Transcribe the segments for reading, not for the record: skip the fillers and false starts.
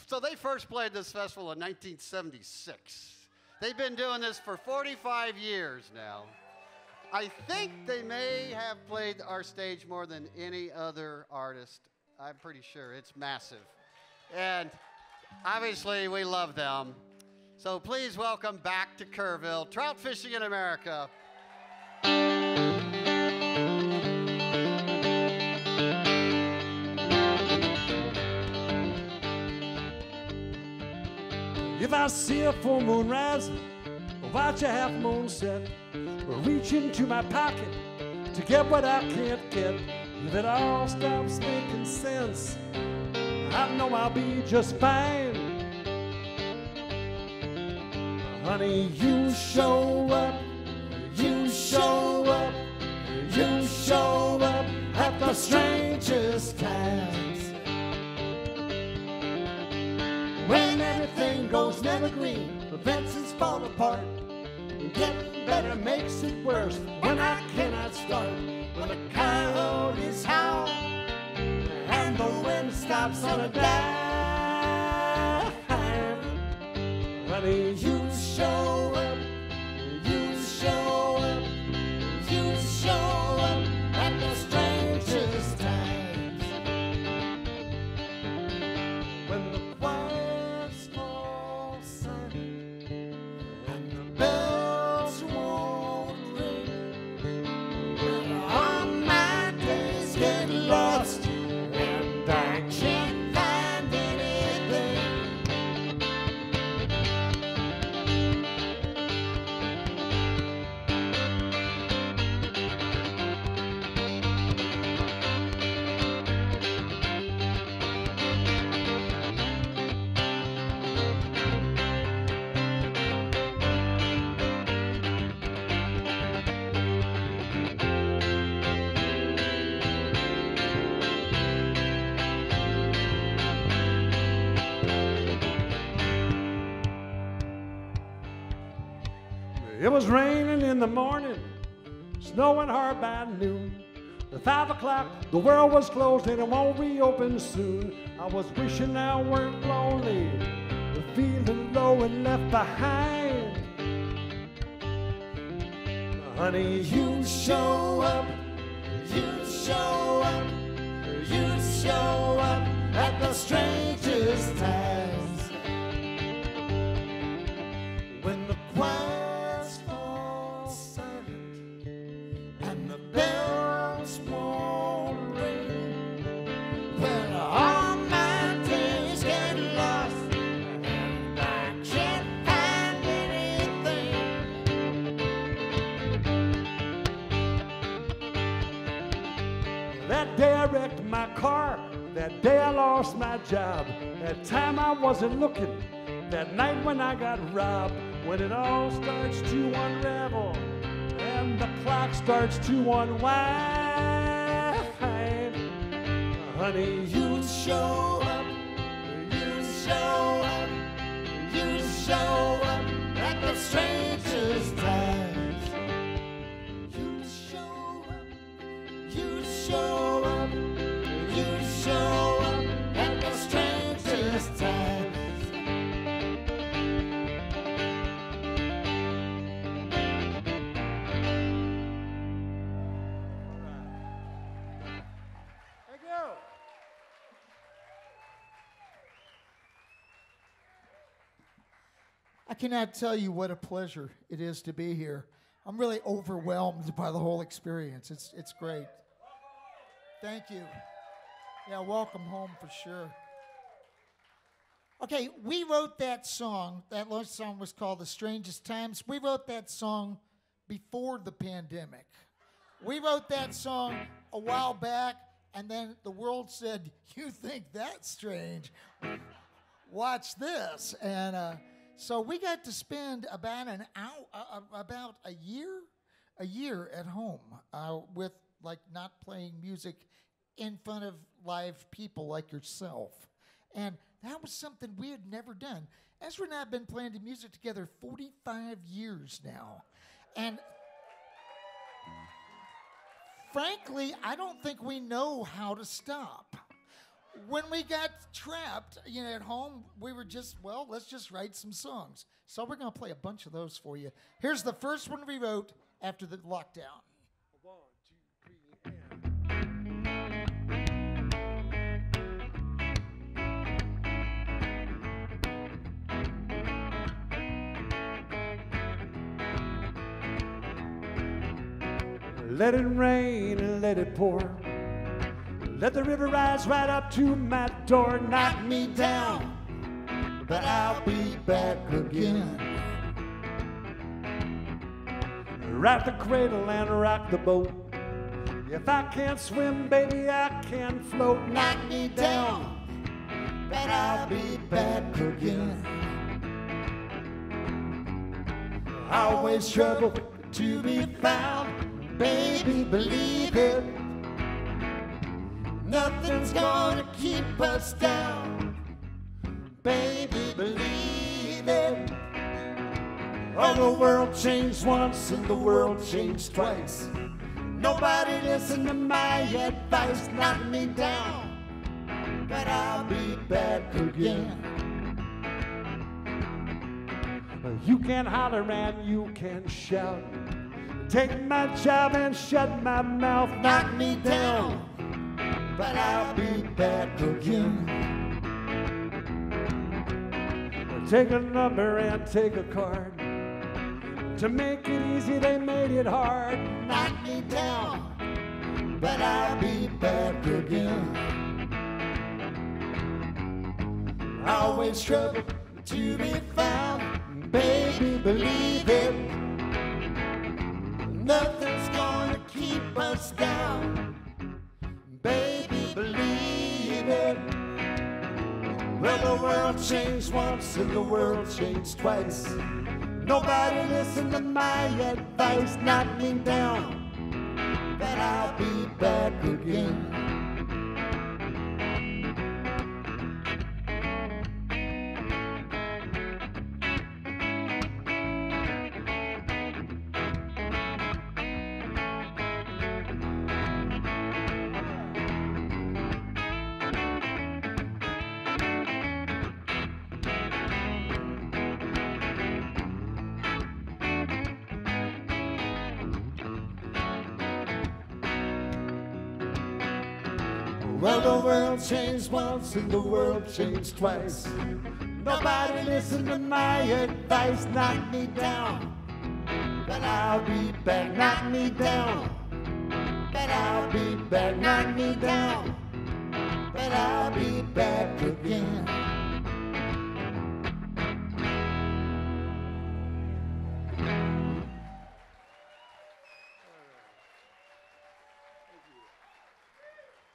so they first played this festival in 1976. They've been doing this for 45 years now. I think they may have played our stage more than any other artist. I'm pretty sure. It's massive. And obviously, we love them. So please welcome back to Kerrville, Trout Fishing in America. If I see a full moon rise, or watch a half moon set, or reach into my pocket to get what I can't get, if it all stops making sense, I know I'll be just fine. Honey, you show up, you show up, you show up at the strangest times. When everything goes never green, the fences fall apart. Getting better makes it worse when I cannot start. When the coyotes howl and the wind stops on a dime. Honey, you show up, you show up, you show up at the strangest times. When the choirs fall silent and the bells won't ring, when all my days get lost and I can't find anything. It was raining in the morning, snowing hard by noon. At 5 o'clock, the world was closed and it won't reopen soon. I was wishing I weren't lonely, but feeling low and left behind. Honey, you show up, you show up, you show up at the strangest times. When the choirs fall silent and the bells won't ring, when all my days get lost and I can't find anything. That day I wrecked my car, that day I lost my job, that time I wasn't looking, that night when I got robbed. When it all starts to unravel and the clock starts to unwind, honey, you show up, you show up, you show up at the strangest times. You show up, you show up, you show up at the strangest times. I cannot tell you what a pleasure it is to be here. I'm really overwhelmed by the whole experience. It's great. Thank you. Yeah, welcome home for sure. Okay, we wrote that song. That last song was called The Strangest Times. We wrote that song before the pandemic. We wrote that song a while back, and then the world said, "You think that's strange? Watch this." And so we got to spend about an hour, about a year at home with like not playing music in front of live people like yourself. And that was something we had never done. Ezra and I have been playing the music together 45 years now. And frankly, I don't think we know how to stop. when we got trapped, at home, we were just, let's just write some songs. So we're going to play a bunch of those for you. Here's the first one we wrote after the lockdown. 1, 2, 3, and let it rain and let it pour. Let the river rise right up to my door. Knock me down, but I'll be back again. Rock the cradle and rock the boat. If I can't swim, baby, I can float. Knock me down, but I'll be back again. Always trouble to be found, baby, believe it. Nothing's gonna keep us down, baby, believe it. Oh, the world changed once and the world changed twice. Nobody listened to my advice. Knock me down, but I'll be back again. You can holler and you can shout. Take my job and shut my mouth. Knock me down, but I'll be back again. Take a number and take a card. To make it easy, they made it hard. Knock me down, but I'll be back again. Always trouble to be found, baby, believe it. Nothing's gonna keep us down, baby, believe it. Well, the world changed once and the world changed twice. Nobody listened to my advice. Knock me down, but I'll be back again. Well, the world changed once and the world changed twice. Nobody listened to my advice. Knock me down, but I'll be back. Knock me down, but I'll be back. Knock me down, but I'll be back again.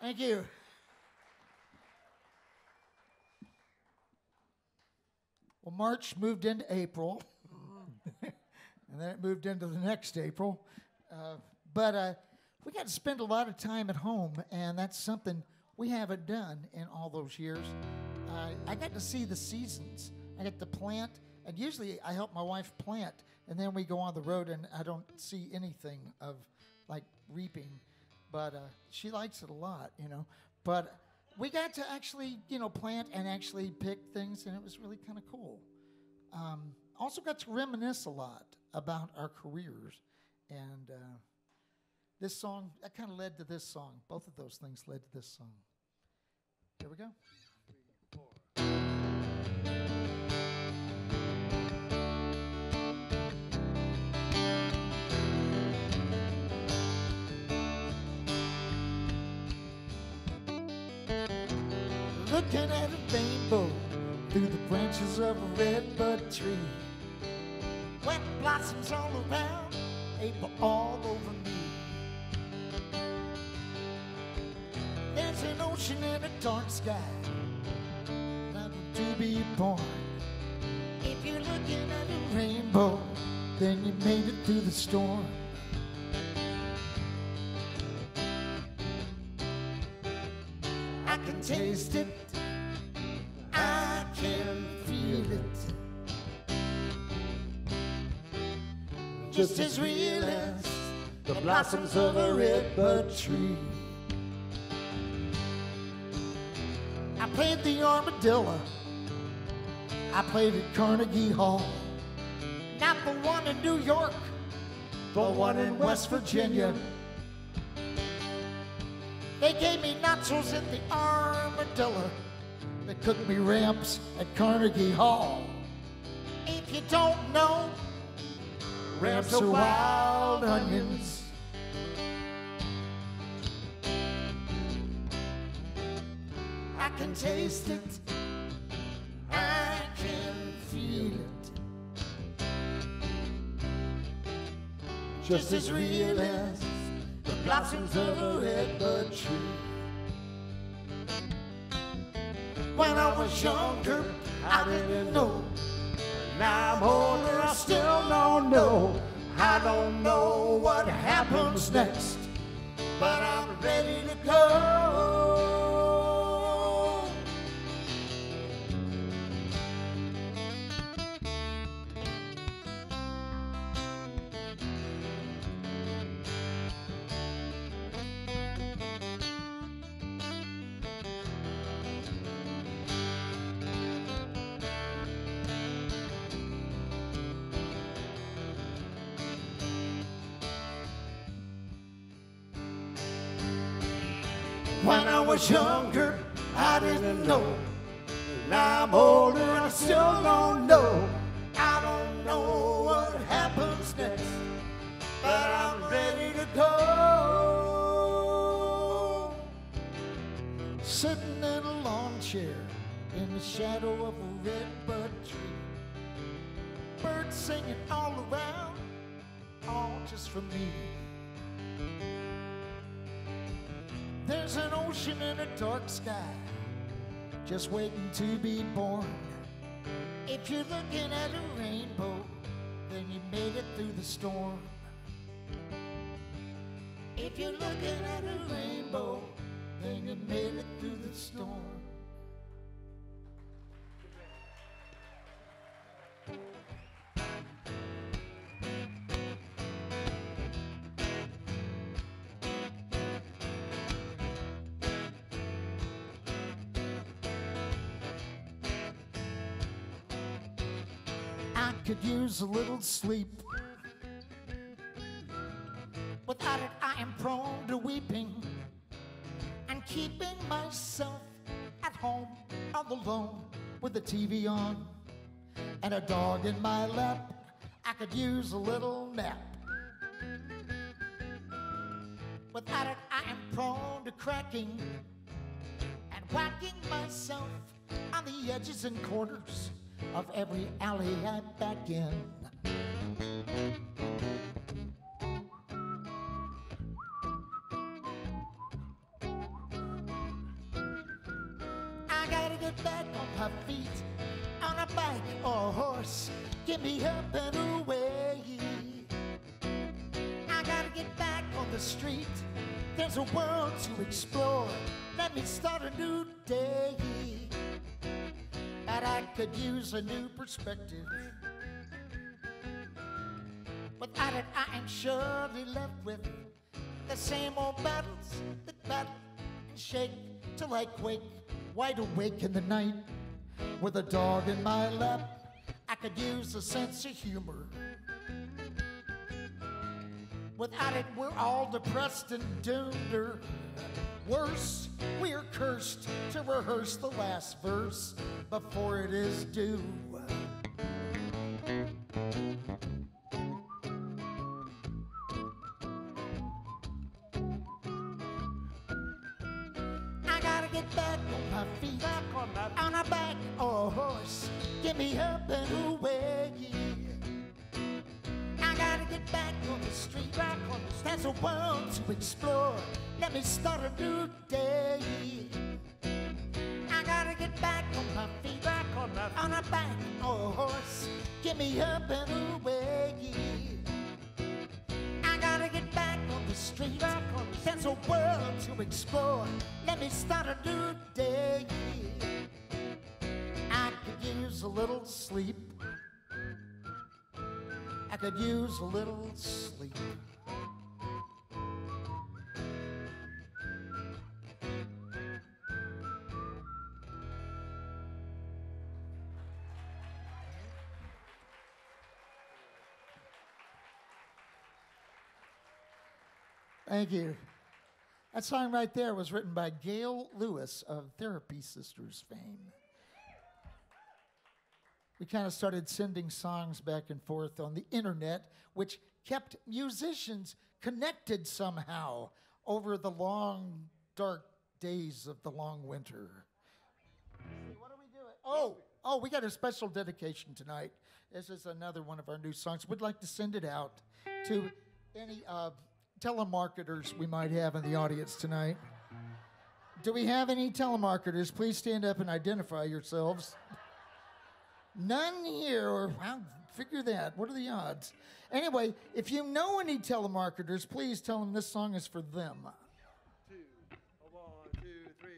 Thank you. Well, March moved into April, and then it moved into the next April. But we got to spend a lot of time at home, and that's something we haven't done in all those years. I got to see the seasons. I get to plant, and usually I help my wife plant, and then we go on the road, and I don't see anything of, like, reaping. But she likes it a lot, But we got to actually, plant and actually pick things, and it was really kind of cool. Also got to reminisce a lot about our careers. And this song, that kind of led to this song. Both of those things led to this song. Here we go. 3, 4. Looking at a rainbow through the branches of a redbud tree. Wet blossoms all around, April all over me. There's an ocean and a dark sky, nothing to be born. If you're looking at a rainbow, then you made it through the storm. I can taste it, I can feel it, just as real as the blossoms of a redbud tree. played the armadillo. I played at Carnegie Hall. Not the one in New York, the one in West Virginia. They gave me nachos in the armadillo. They cooked me ramps at Carnegie Hall. If you don't know, ramps are wild onions. I can taste it, I can feel it, just as real as the blossoms of a redbud tree. When I was younger, I didn't know. Now I'm older, I still don't know. I don't know what happens next, but I'm ready to go. When I was younger, I didn't know. Now I'm older, I still don't know. I don't know what happens next, but I'm ready to go. Sitting in a lawn chair in the shadow of a redbud tree. Birds singing all around, all just for me. There's an ocean and a dark sky, just waiting to be born. If you're looking at a rainbow, then you made it through the storm. If you're looking at a rainbow, then you made it through the storm. I could use a little sleep. Without it, I am prone to weeping and keeping myself at home all alone with the TV on and a dog in my lap. I could use a little nap. Without it, I am prone to cracking and whacking myself on the edges and corners of every alley I back in. I gotta get back on my feet, on a bike or a horse, get me up and away. I gotta get back on the street, there's a world to explore, let me start a new day. But I could use a new perspective. Without it, I am surely left with the same old battles that battle and shake till I quake, wide awake in the night with a dog in my lap. I could use a sense of humor. Without it, we're all depressed and doomed, or worse, we are cursed to rehearse the last verse before it is due. I gotta get back on my feet, on a bike or a horse, get me up and away. I gotta get back on the street, there's a world to explore, let me start a new day. I gotta get back on my feet, on a bike or a horse, get me up and away. I gotta get back on the street, there's a world to explore, let me start a new day. I could use a little sleep, I could use a little sleep. Thank you. That song right there was written by Gail Lewis of Therapy Sisters fame. We kind of started sending songs back and forth on the internet, which kept musicians connected somehow over the long, dark days of the long winter. What are we doing? Oh, we got a special dedication tonight. This is another one of our new songs. We'd like to send it out to any telemarketers we might have in the audience tonight. Do we have any telemarketers? Please stand up and identify yourselves. None here, or I'll figure that. What are the odds? Anyway, if you know any telemarketers, please tell them this song is for them. 2, 1, 2, 3.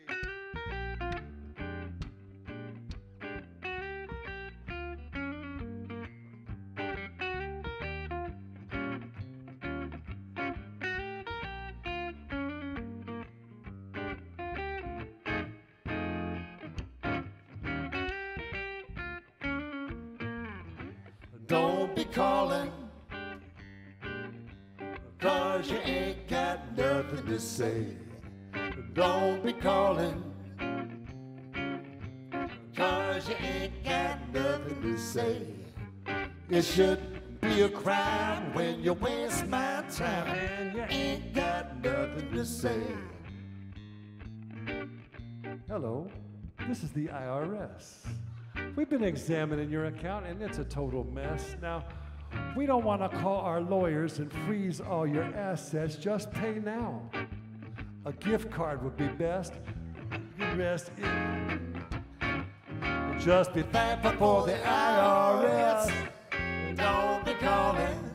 Don't be calling, 'cause you ain't got nothing to say. Don't be calling, 'cause you ain't got nothing to say. It should be a crime when you waste my time and you ain't got nothing to say. Hello, this is the IRS. We've been examining your account and it's a total mess. Now, we don't want to call our lawyers and freeze all your assets. Just pay now. A gift card would be best. The rest is... Just be thankful for the IRS. Don't be calling,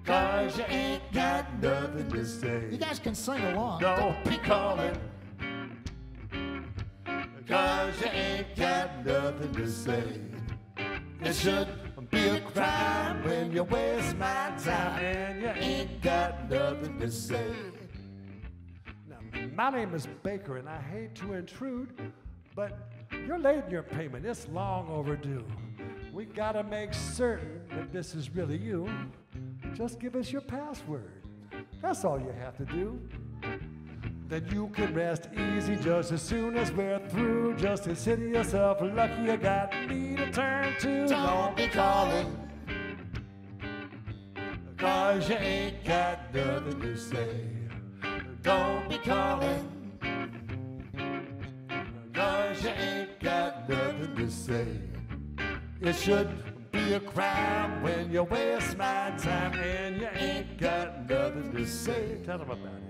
'cause you ain't got nothing to say. You guys can sing along. Don't be calling, 'cause you ain't got nothing to say. It should be a crime when you waste my time and you ain't got nothing to say. Now, my name is Baker and I hate to intrude, but you're late in your payment. It's long overdue. We gotta make certain that this is really you. Just give us your password. That's all you have to do. Then you can rest easy just as soon as we're through. Just consider yourself lucky you got me to turn to. Don't be calling, 'cause you ain't got nothing to say. Don't be calling, 'cause you ain't got nothing to say. It should be a crime when you waste my time and you ain't got nothing to say. Tell them about it.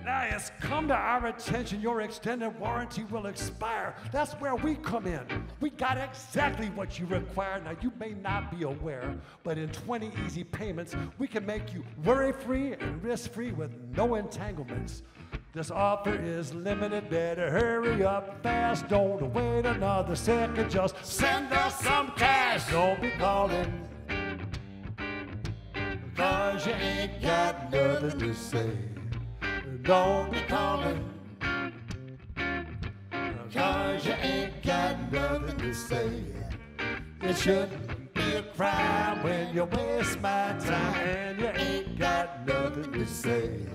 Now it's come to our attention your extended warranty will expire. That's where we come in. We got exactly what you require. Now you may not be aware, but in 20 easy payments, we can make you worry-free and risk-free with no entanglements. This offer is limited, better hurry up fast. Don't wait another second, just send us some cash. Don't be calling, 'cause you ain't got nothing to say. Don't be calling, 'cause you ain't got nothing to say. It shouldn't be a crime when you waste my time and you ain't got nothing to say.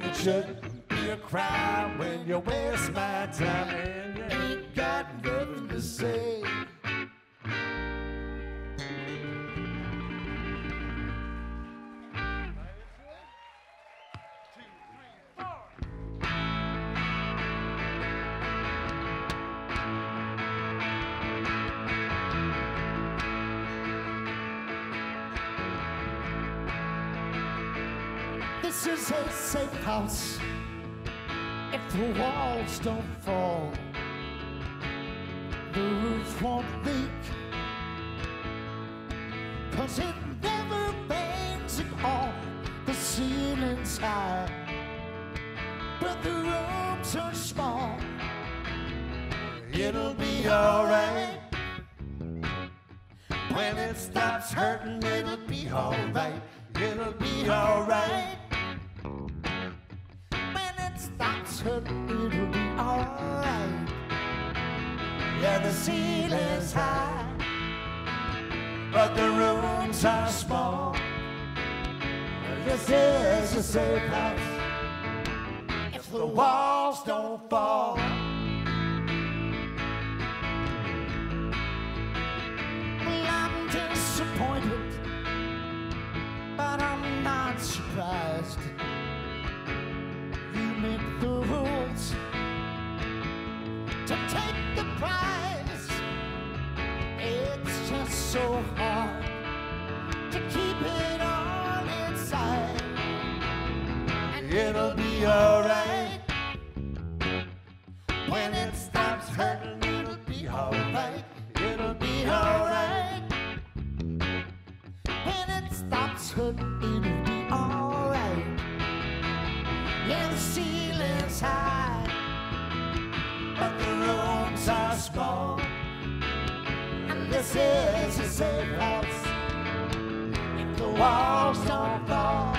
It shouldn't be a crime when you waste my time and you ain't got nothing to say. This This is a safe house if the walls don't fall. The roof won't leak, 'cause it never bangs at all. The ceiling's high, but the rooms are small. It'll be alright. When it stops hurting, it'll be alright. It'll be alright. When it stops hurting, it'll be alright. Yeah, the ceiling's high, but the rooms are small. This is a safe house if the walls don't fall. Well, I'm disappointed, but I'm not surprised. You make the rules to take the prize. It's just so hard to keep it all inside. And it'll be alright. When it stops hurting, it'll be alright. It'll be alright. When it stops hurting, it'll be alright. Yeah, the ceiling's high, but the rooms are small. And this is a safe house if the walls don't fall.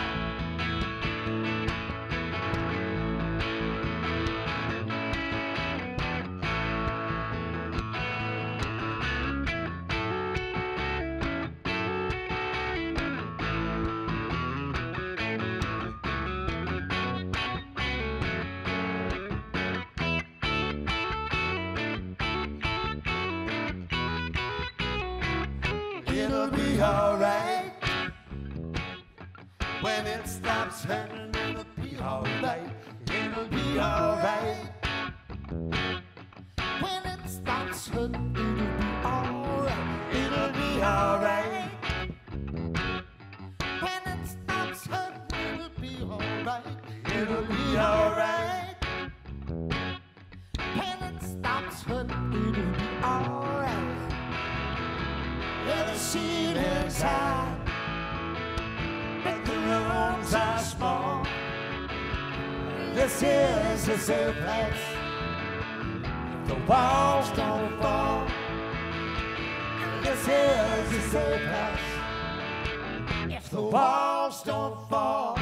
It'll be alright. When it stops hurting, it'll be alright. It'll be alright. When it stops hurting, it'll be alright. It'll be alright. When it stops hurting, it'll be alright. It'll be alright. When it stops hurting, it'll be alright. Yeah, the ceiling's high, but the rooms are small. This is a safe place if the walls don't fall. This is a safe place if the walls don't fall.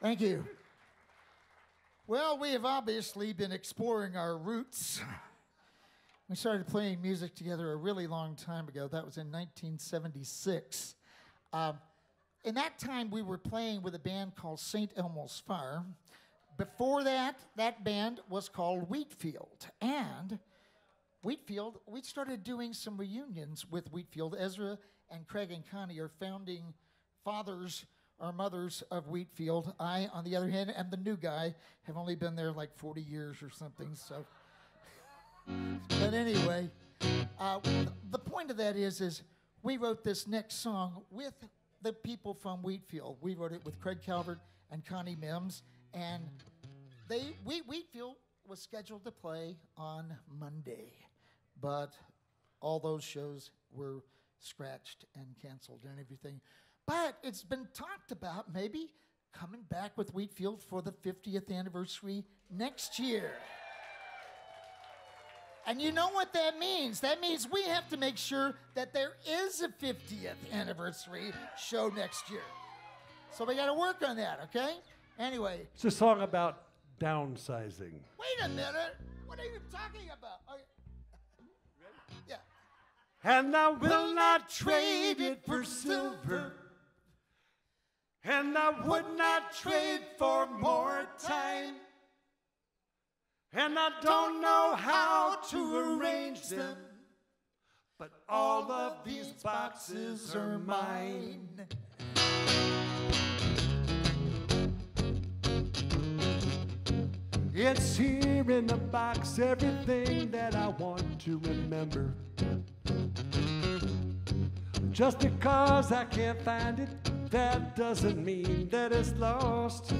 Thank you. Well, we have obviously been exploring our roots. We started playing music together a really long time ago. That was in 1976. In that time, we were playing with a band called St. Elmo's Fire. Before that, that band was called Wheatfield. And Wheatfield, we started doing some reunions with Wheatfield. Ezra and Craig and Connie are founding fathers or mothers of Wheatfield. I, on the other hand, am the new guy. Have only been there like 40 years or something, so. But anyway, the point of that is we wrote this next song with the people from Wheatfield. We wrote it with Craig Calvert and Connie Mims, and Wheatfield was scheduled to play on Monday, but all those shows were scratched and canceled and everything. But it's been talked about maybe coming back with Wheatfield for the 50th anniversary next year. And you know what that means? That means we have to make sure that there is a 50th anniversary show next year. So we got to work on that, okay? Anyway. It's a song about downsizing. Wait a minute. What are you talking about? Okay. Yeah. And I will not trade it for silver. And I would not trade for more time. And I don't know how to arrange them. but all of these boxes are mine. It's here in the box, everything that I want to remember. Just because I can't find it, that doesn't mean that it's lost.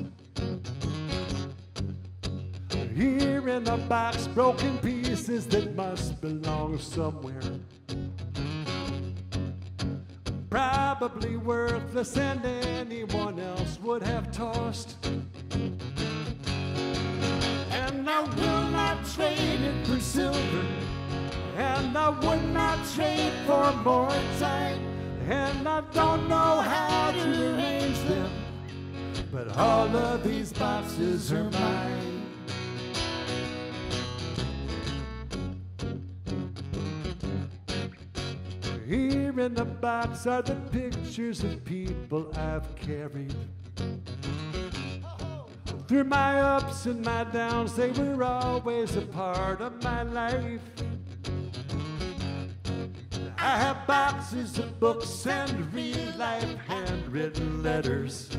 Here in the box, broken pieces that must belong somewhere. Probably worthless and anyone else would have tossed. And I will not trade it for silver, and I would not trade for more time. And I don't know how to arrange them, but all of these boxes are mine. Here in the box are the pictures of people I've carried. Through my ups and my downs, they were always a part of my life. I have boxes of books and real-life handwritten letters.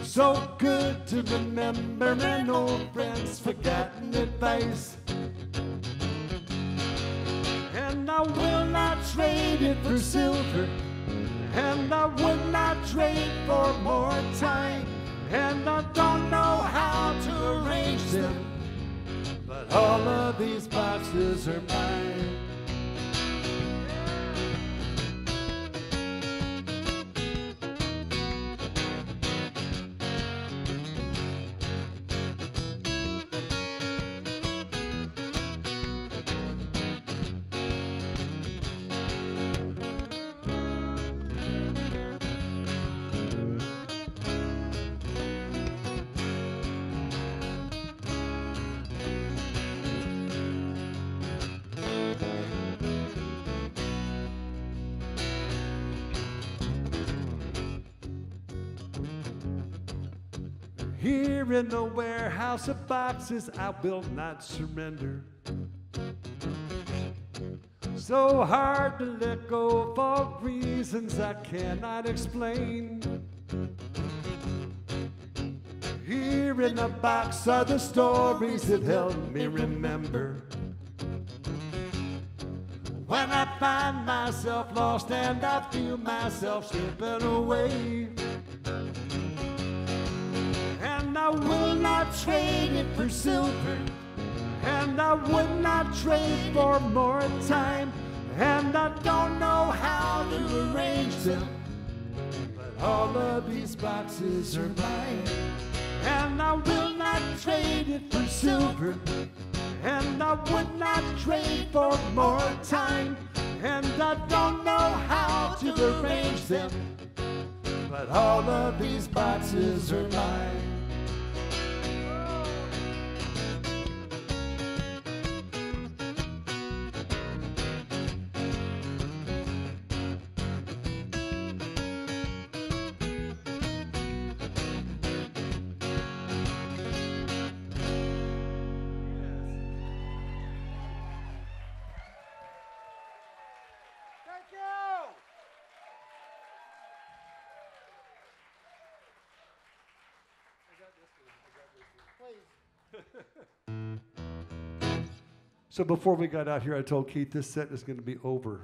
So good to remember an old friend's forgotten advice. And I will not trade it for silver, and I would not trade for more time. And I don't know how to arrange them, but all of these boxes are mine. Here in the warehouse of boxes, I will not surrender. So hard to let go for reasons I cannot explain. Here in the box are the stories that help me remember. When I find myself lost and I feel myself slipping away. And I will not trade it for silver, and I would not trade for more time. And I don't know how to arrange them, but all of these boxes are mine. And I will not trade it for silver, and I would not trade for more time. And I don't know how to arrange them, but all of these boxes are mine. So before we got out here, I told Keith this set is going to be over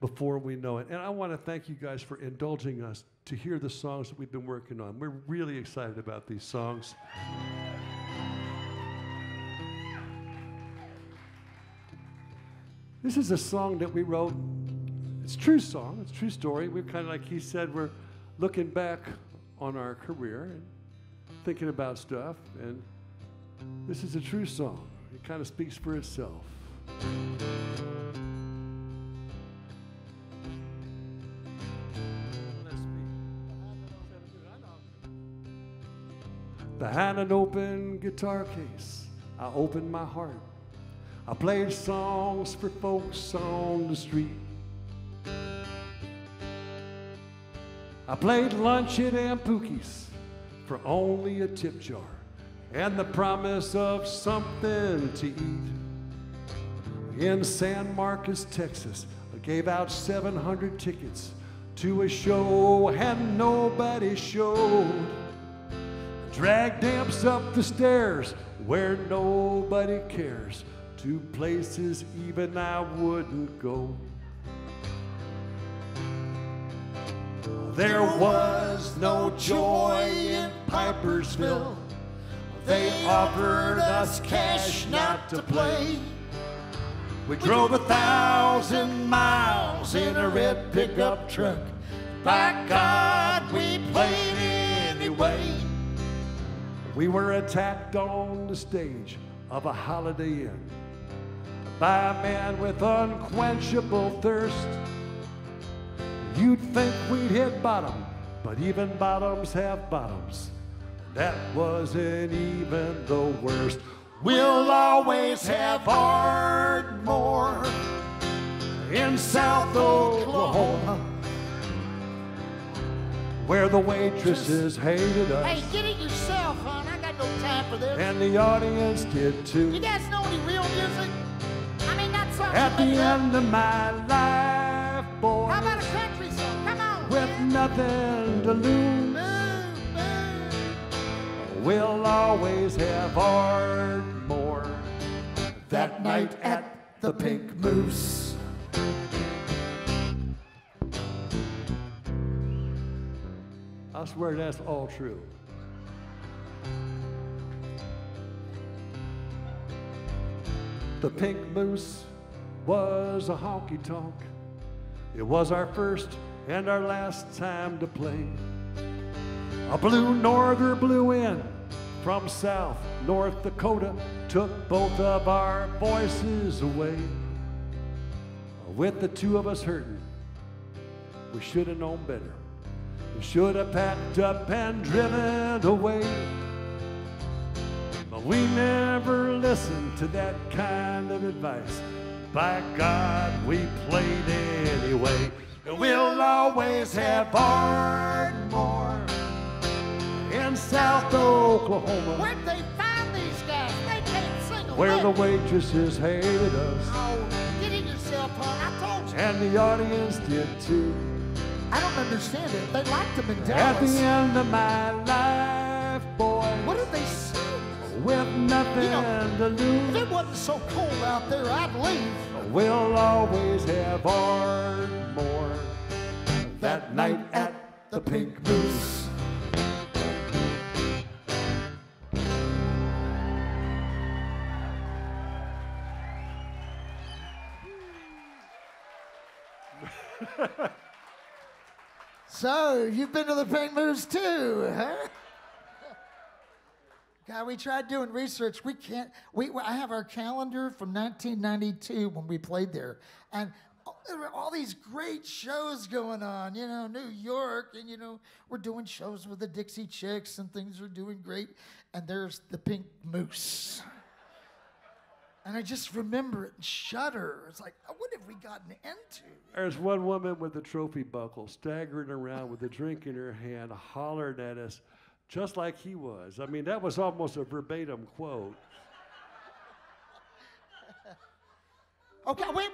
before we know it. And I want to thank you guys for indulging us to hear the songs that we've been working on. We're really excited about these songs. This is a song that we wrote. It's a true song. It's a true story. We're kind of like he said, we're looking back on our career and thinking about stuff. And this is a true song. It kind of speaks for itself. Behind an open guitar case, I opened my heart. I played songs for folks on the street. I played lunch at Aunt Pookie's for only a tip jar and the promise of something to eat. in San Marcos, Texas. I gave out 700 tickets to a show and nobody showed. Dragged amps up the stairs where nobody cares, to places even I wouldn't go. There was no joy in Pipersville. They offered us cash not to play. We drove 1,000 miles in a red pickup truck. By God, we played anyway. We were attacked on the stage of a Holiday Inn by a man with unquenchable thirst. You'd think we'd hit bottom, but even bottoms have bottoms. That wasn't even the worst. We'll always have Ardmore in South Oklahoma, where the waitresses hated us. Hey, get it yourself, hon. I got no time for this. And the audience did too. You guys know any real music? I mean, not something At the made up. end of my life, boy, How about a country song? Come on. with nothing to lose, Boo, boo. we'll always have Ardmore. That night at the Pink Moose. I swear that's all true. The Pink Moose was a honky-tonk. It was our first and our last time to play. A blue norther blew in from South North Dakota, took both of our voices away. With the two of us hurting, we should have known better. We should have packed up and driven away. But we never listened to that kind of advice. By God, we played anyway. And we'll always have Ardmore in South Oklahoma, Where'd they find these guys? They can't sing a where the lick. waitresses hated us. Oh, get it yourself, hon. I told you. And the audience did too. I don't understand it. They liked them in At Dallas. the end of my life, boy, What did they sing? with nothing You know, to If lose, it wasn't so cold out there, I'd leave. we'll always have Ardmore. That night at the Pink Moose. So, you've been to the Pink Moose too, huh? God, we tried doing research. We can't. I have our calendar from 1992 when we played there, and there were all these great shows going on. You know, New York, and you know, we're doing shows with the Dixie Chicks, and things are doing great. And there's the Pink Moose, and I just remember it and shudder. It's like, what have we gotten into? There's one woman with a trophy buckle staggering around with a drink in her hand, hollering at us just like he was. I mean, that was almost a verbatim quote. Okay, wait.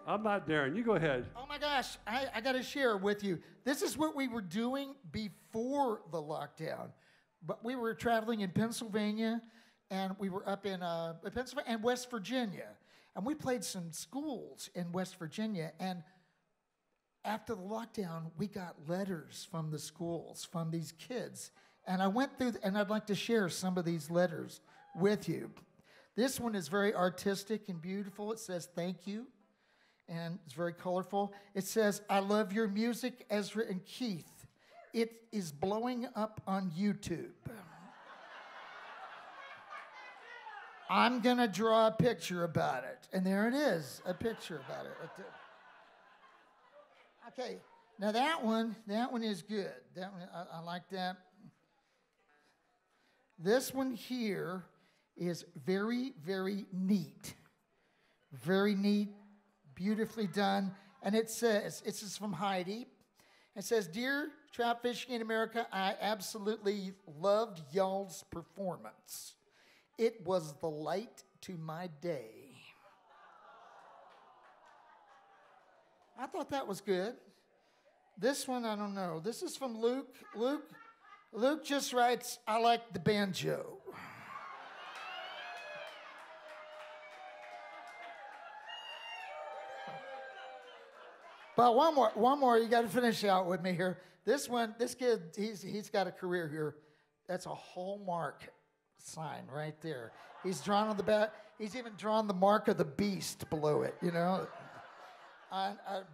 I'm not daring. You go ahead. Oh my gosh, I got to share with you. This is what we were doing before the lockdown. But we were traveling in Pennsylvania, and we were up in Pennsylvania and West Virginia. And we played some schools in West Virginia. And after the lockdown, we got letters from the schools, from these kids. And I went through, and I'd like to share some of these letters with you. This one is very artistic and beautiful. It says, thank you. And it's very colorful. It says, I love your music, Ezra and Keith. It is blowing up on YouTube. I'm going to draw a picture about it. And there it is, a picture about it. Okay, now that one is good. That one, I like that. This one here is very, very neat. Very neat, beautifully done. And it says, this is from Heidi. It says, Dear Trout Fishing in America, I absolutely loved y'all's performance. It was the light to my day. I thought that was good. This one, I don't know. This is from Luke. Luke just writes, I like the banjo. But one more, you got to finish out with me here. This kid, he's got a career here. That's a Hallmark sign right there. He's drawn on the back. He's even drawn the mark of the beast below it, you know.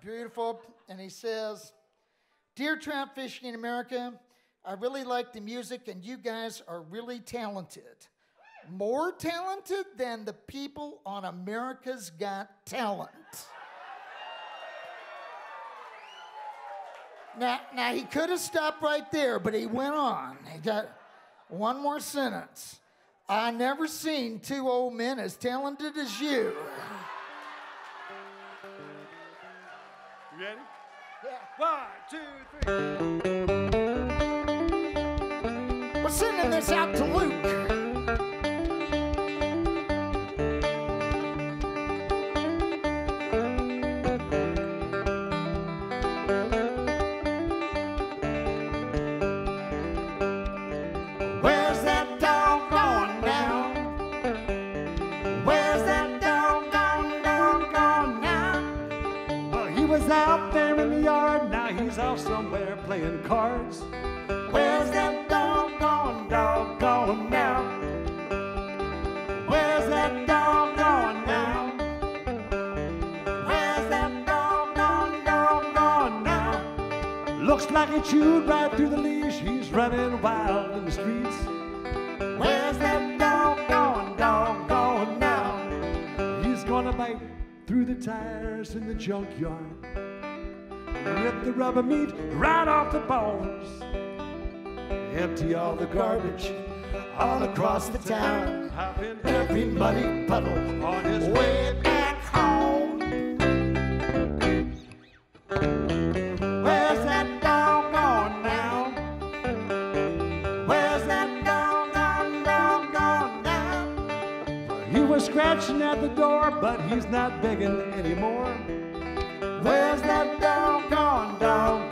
Beautiful. And he says, Dear Trout Fishing in America, I really like the music and you guys are really talented. More talented than the people on America's Got Talent. Now he could have stopped right there, but he went on. He got one more sentence. I never seen two old men as talented as you. You ready? Yeah. 1, 2, 3. We're sending this out to Luke. Out there in the yard, now he's off somewhere playing cards. Where's that doggone dog going now? Where's that dog going now? Where's that doggone dog going now? Looks like he chewed right through the leash. He's running wild in the streets. Where's that doggone dog going now? He's gonna bite through the tires in the junkyard. Rip the rubber meat right off the bones. Empty all the garbage all across the town. Hop in every muddy puddle on his way back home. Where's that dog gone now? Where's that dog gone now? He was scratching at the door, but he's not begging anymore. Where's that doggone now?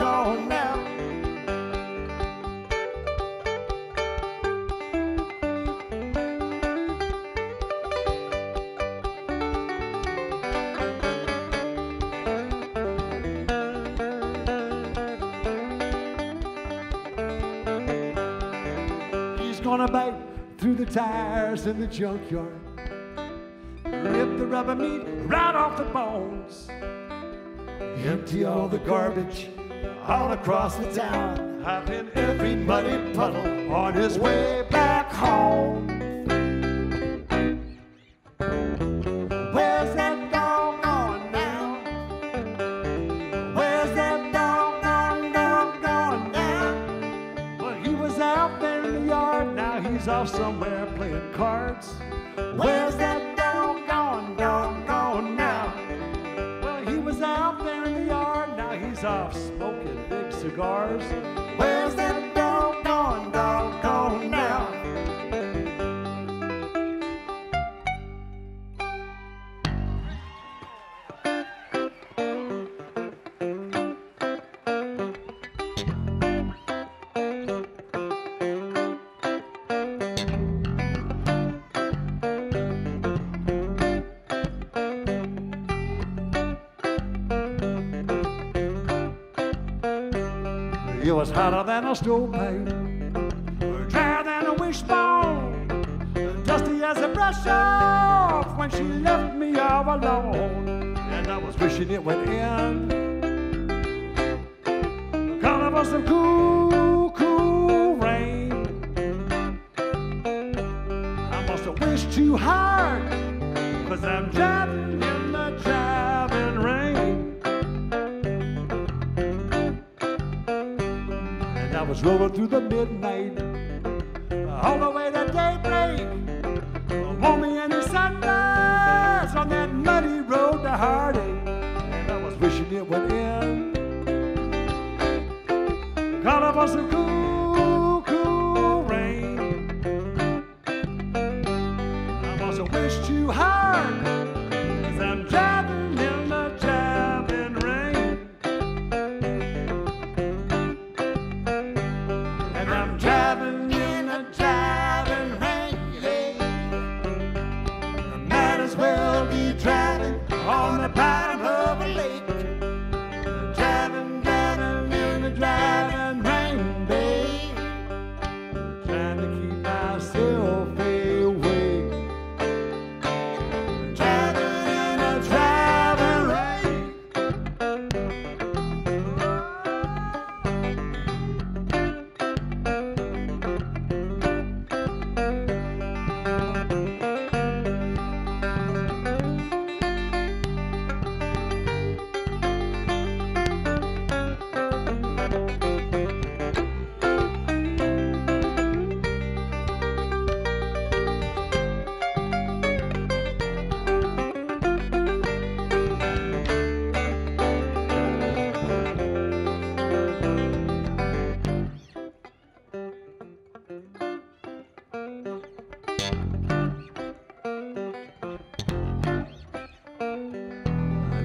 He's gonna bite through the tires in the junkyard. Rip the rubber meat right off the bones. Empty all the garbage all across the town. Hop in every muddy puddle on his way back home. Where's that dog going now? Where's that dog going now? Well, he was out there in the yard, now he's off somewhere playing cards. Where's that dog going now? Well, he was out there in the yard, now he's off smoking big cigars. Where's that dog going now? It was hotter than a stovepipe, drier than a wishbone, dusty as a brush off when she left me all alone. And I was wishing it would end. Gonna for some cool, cool rain. I must have wished too hard, 'cause I'm driving in the driving rain. I was rolling through the midnight, all the way to daybreak. Won't be any sunrise on that muddy road to heartache. And I was wishing it would end. Calling for some cool, cool rain. I must have wished too And I'm driving in the driving rain. I might as well be driving on the bottom of a lake. Driving, driving in the driving rain, babe. Trying to keep myself away. Driving in the driving rain.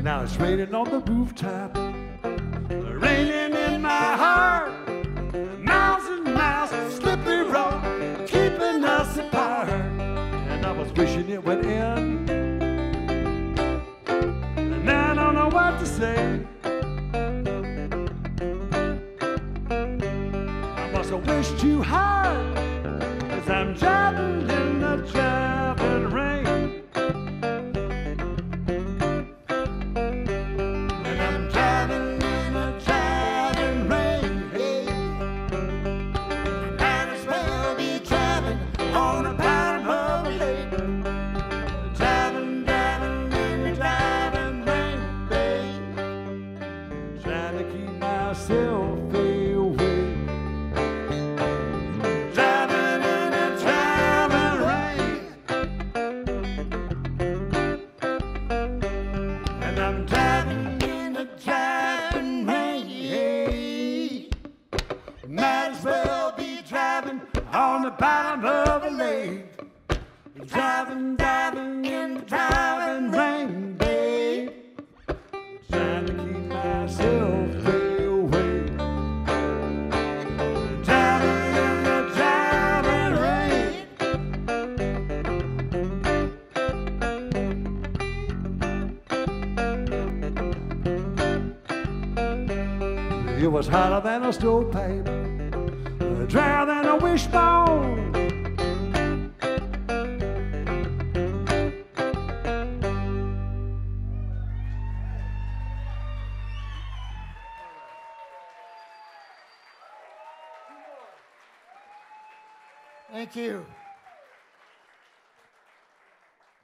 Now it's raining on the rooftop, raining in my heart. Miles and miles of slippery road, keeping us apart. And I was wishing it would end, and I don't know what to say. I must have wished too hard, 'cause I'm driving in the driving rain. On the bottom of a lake, driving, driving in the driving rain, babe. Trying to keep myself away. Driving in the driving rain. It was hotter than a stovepipe, drier than a wishbone. Thank you.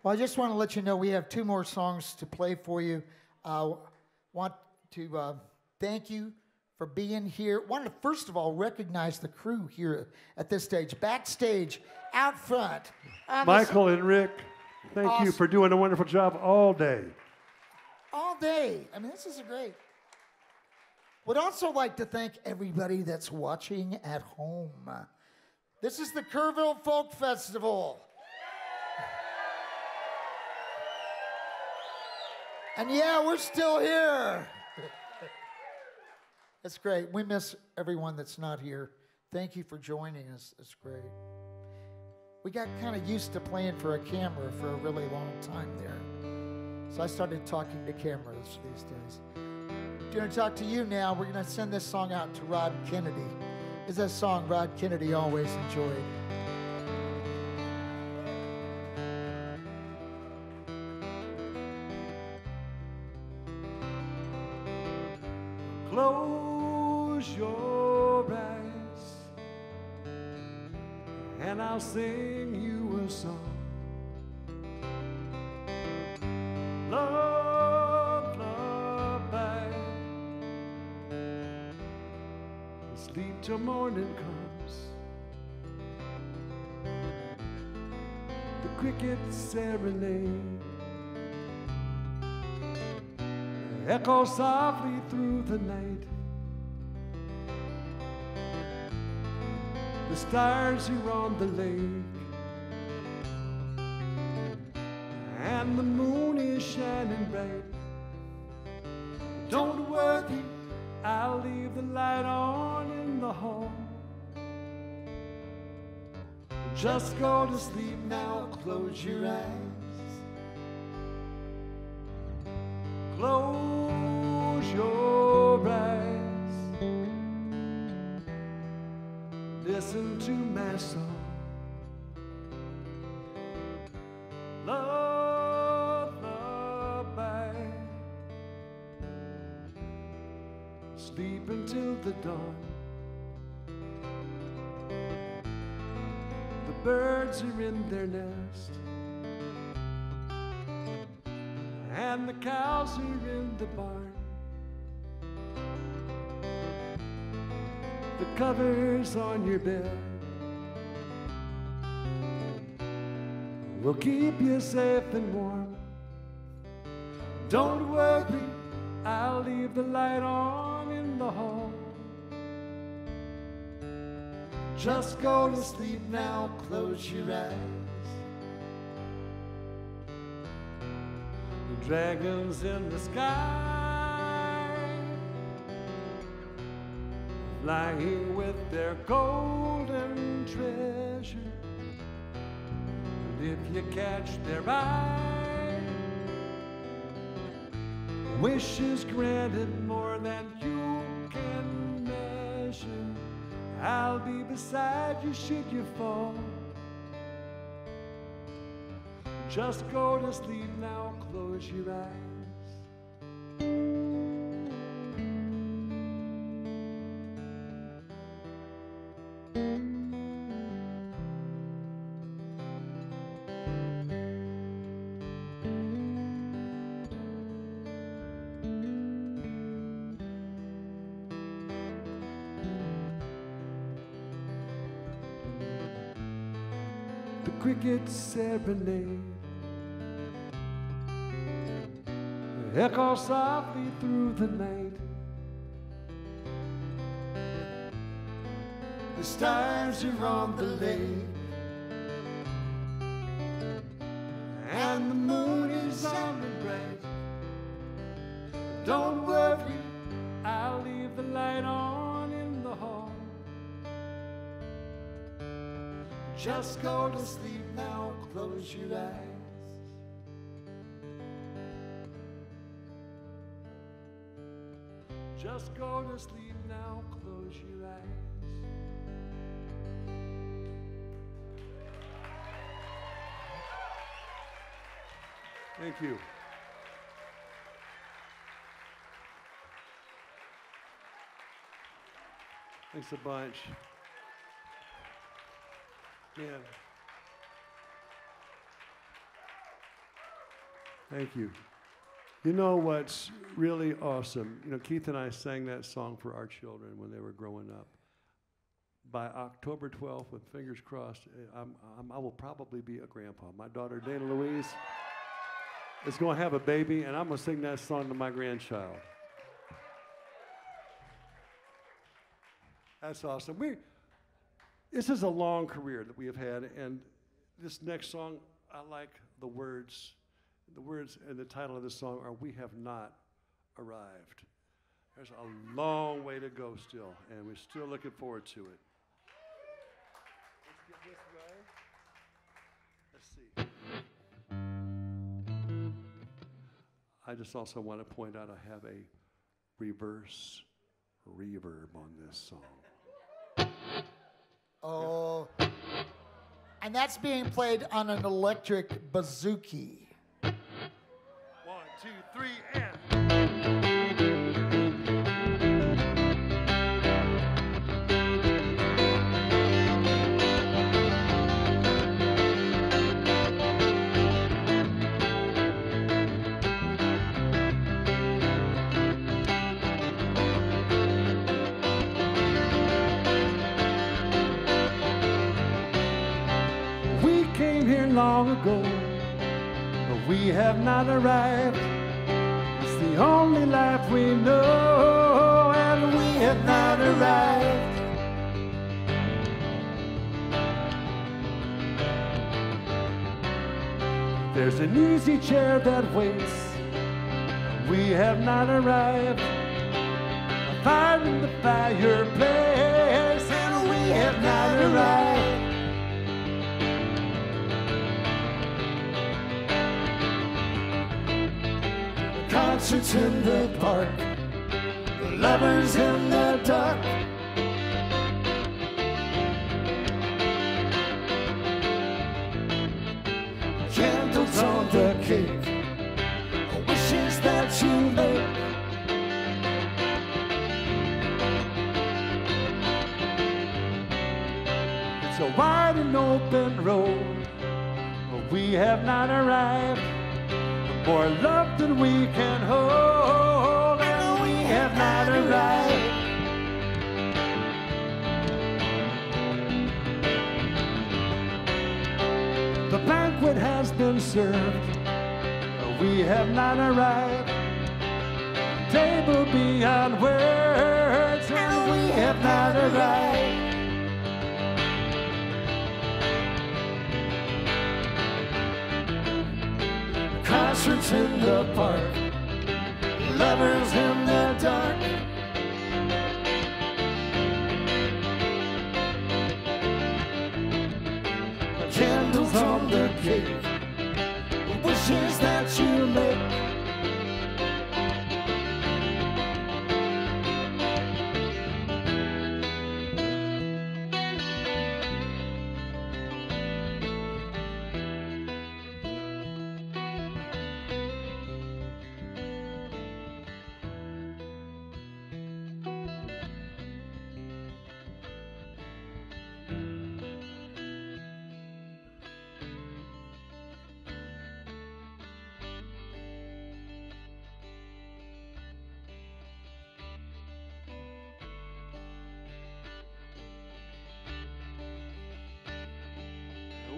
Well, I just want to let you know we have two more songs to play for you. Want to thank you for being here. Want to first of all recognize the crew here at this stage, backstage, out front. Michael and Rick, thank you for doing a wonderful job all day. All day. I mean, this is great. Would also like to thank everybody that's watching at home. This is the Kerrville Folk Festival. And yeah, we're still here. It's great. We miss everyone that's not here. Thank you for joining us. It's great. We got kind of used to playing for a camera for a really long time there. So I started talking to cameras these days. I'm going to talk to you now. We're going to send this song out to Rod Kennedy. It's a song Rod Kennedy always enjoyed. Close your eyes and I'll sing you a song. Lullaby. Sleep till morning comes. The crickets serenade. Echo softly through the night. The stars here on the lake, and the moon is shining bright. Don't worry, I'll leave the light on in the hall. Just go to sleep now, close your eyes. Close your eyes. Listen to my song. Lullaby. Sleep until the dawn. The birds are in their nest, and the cows are in the barn. The covers on your bed will keep you safe and warm. Don't worry, I'll leave the light on in the hall. Just go to sleep now, close your eyes. The dragons in the sky, flying with their golden treasure. And if you catch their eye, wishes granted more than you can measure. I'll be beside you should you fall. Just go to sleep now, close your eyes. The crickets serenade, echo softly through the night. The stars are on the lake, and the moon is on the bright. Don't worry, I'll leave the light on in the hall. Just go to sleep now, close your eyes. Just go to sleep now, close your eyes. Thank you. Thanks a bunch. Man. Thank you. You know what's really awesome? You know, Keith and I sang that song for our children when they were growing up. By October 12th, with fingers crossed, I will probably be a grandpa. My daughter, Dana Louise, is going to have a baby, and I'm going to sing that song to my grandchild. That's awesome. This is a long career that we have had, and this next song, I like the words. The words and the title of the song are "We Have Not Arrived." There's a long way to go still, and we're still looking forward to it. Let's get this right. Let's see. I just also want to point out I have a reverse reverb on this song. Oh, and that's being played on an electric bouzouki. 1, 2, 3, and. We came here long ago, but we have not arrived. It's the only life we know, and we have not arrived. There's an easy chair that waits. We have not arrived. A fire in the fireplace, and we have not arrived. concerts in the park, lovers in the dark. Candles on the cake, wishes that you make. It's a wide and open road, but we have not arrived. More love than we can hold, and we have not arrived. The banquet has been served, but we have not arrived. Table beyond words, and we have not arrived. Concerts in the park, lovers in the dark. Candles on the cake, wishes that you make.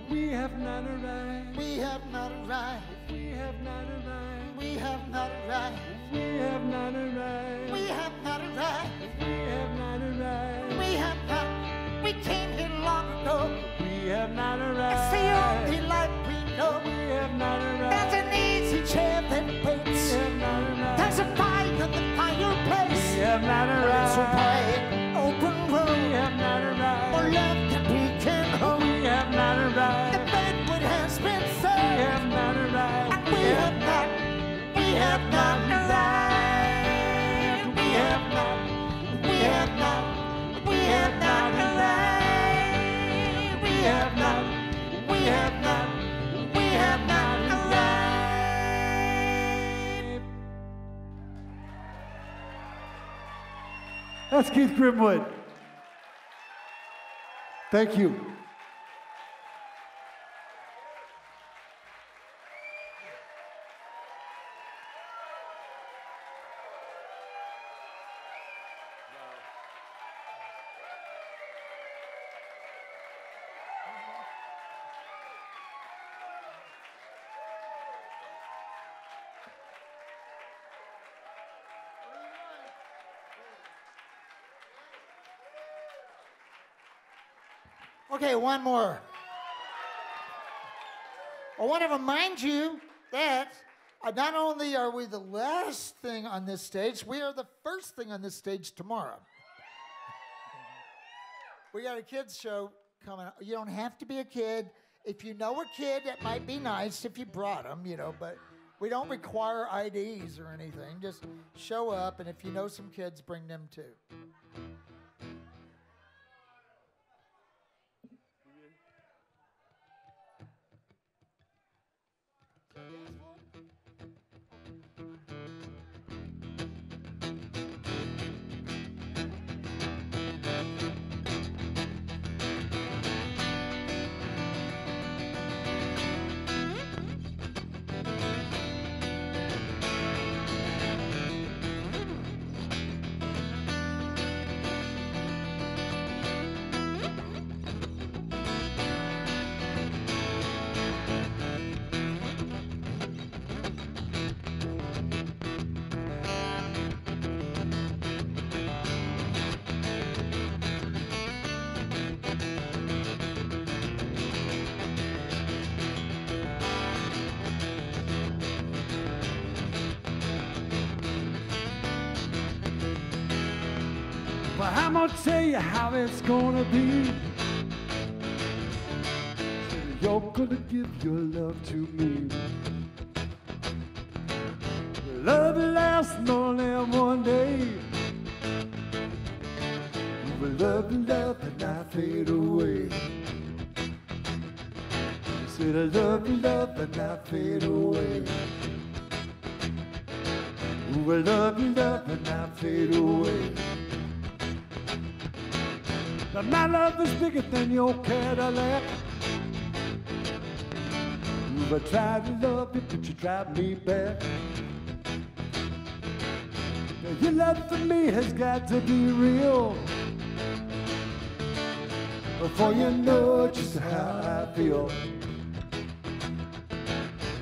We have not arrived. We have not arrived. We have not arrived. We have not arrived. We have not arrived. We have not arrived. We have not arrived. We have not. We came here long ago. We have not arrived. It's the only life we know. We have not arrived. There's an easy chair that waits. We have not arrived. There's a fire in the fireplace. We have not arrived. It's a wide open road. We have not arrived. More love than we can hold. We have not arrived. The banquet has been served. We have not arrived. And we have not. We have not arrived. We have not. We have not. We have not arrived. We have not. We have not. We have not arrived. That's Keith Grimwood. Thank you. Okay, one more. I want to remind you that not only are we the last thing on this stage, we are the first thing on this stage tomorrow. We got a kids show coming up. You don't have to be a kid. If you know a kid, that might be nice if you brought them, you know, but we don't require IDs or anything. Just show up, and if you know some kids, bring them too. But I'm gonna tell you how it's gonna be. You're gonna give your love to me. love lasts more than one day. Will love and not fade away. Said I love and not fade away. Will love and not fade away. But my love is bigger than your Cadillac. I tried to love you, but you drive me back. Now your love for me has got to be real, before you know just how I feel.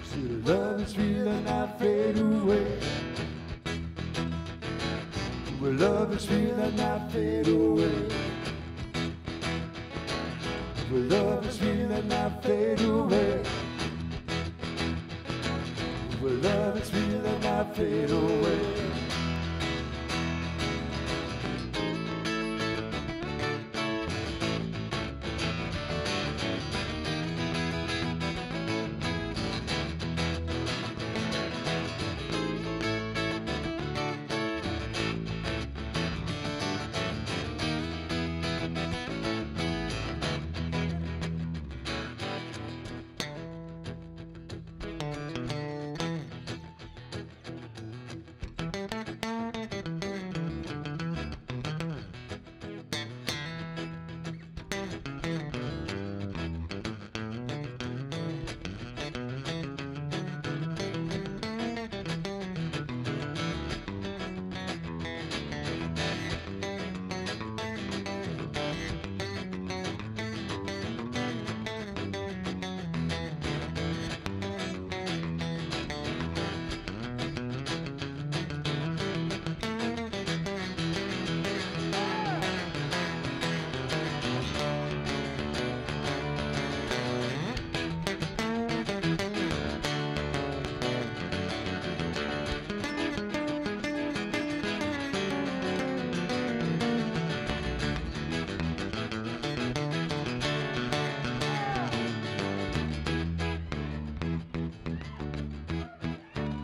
See, the love is real and not fade away. Well, love is real and not fade away. Well, love is real and not fade away. Well, love is real and not fade away.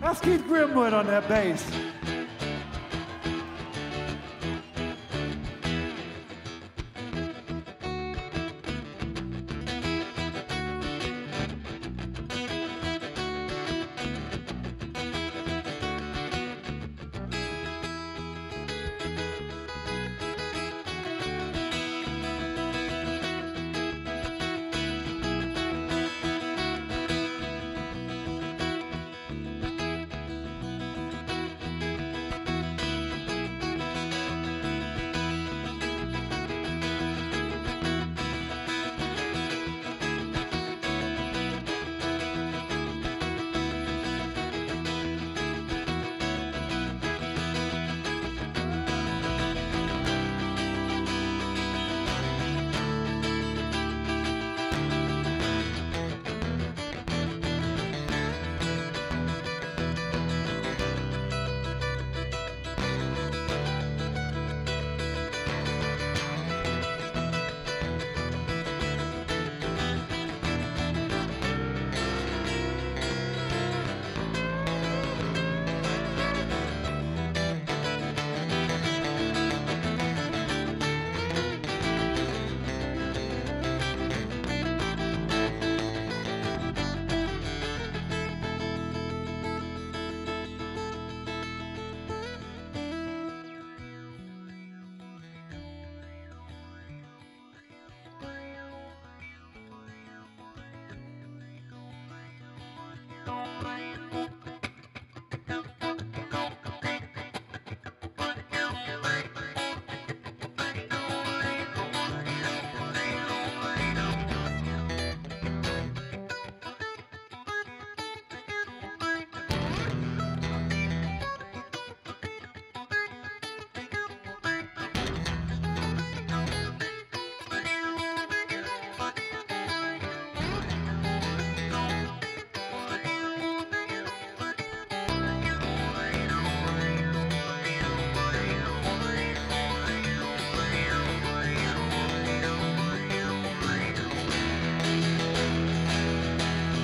That's Keith Grimwood on that bass.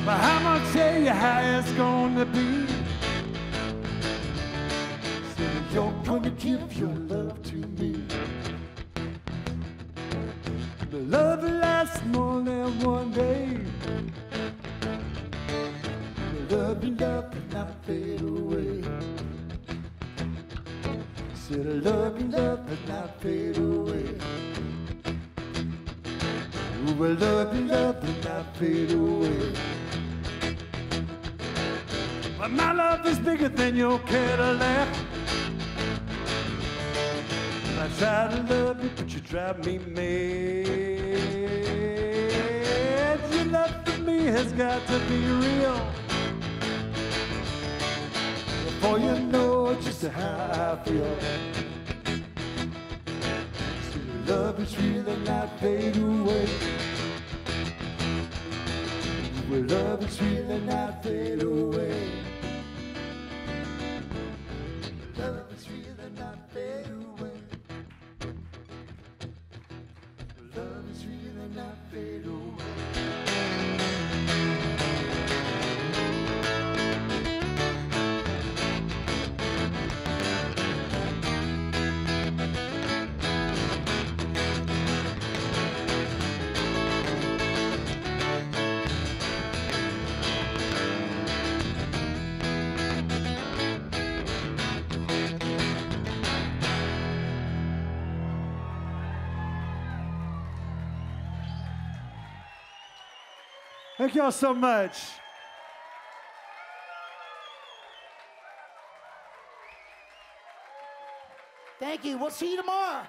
But I'm gonna tell you how it's gonna be. give your love to me. The love lasts more than one day. The love you love will not fade away. Said the love you love will not fade away. Well, love you love will not fade away. But my love is bigger than your Cadillac. I try to love you, but you drive me mad. Your love for me has got to be real. Before you know just how I feel. So your love is real and not fade away. Your love is real and not fade away. Your love is real and not fade away. Love is real and not fade away. Thank y'all so much. Thank you. We'll see you tomorrow.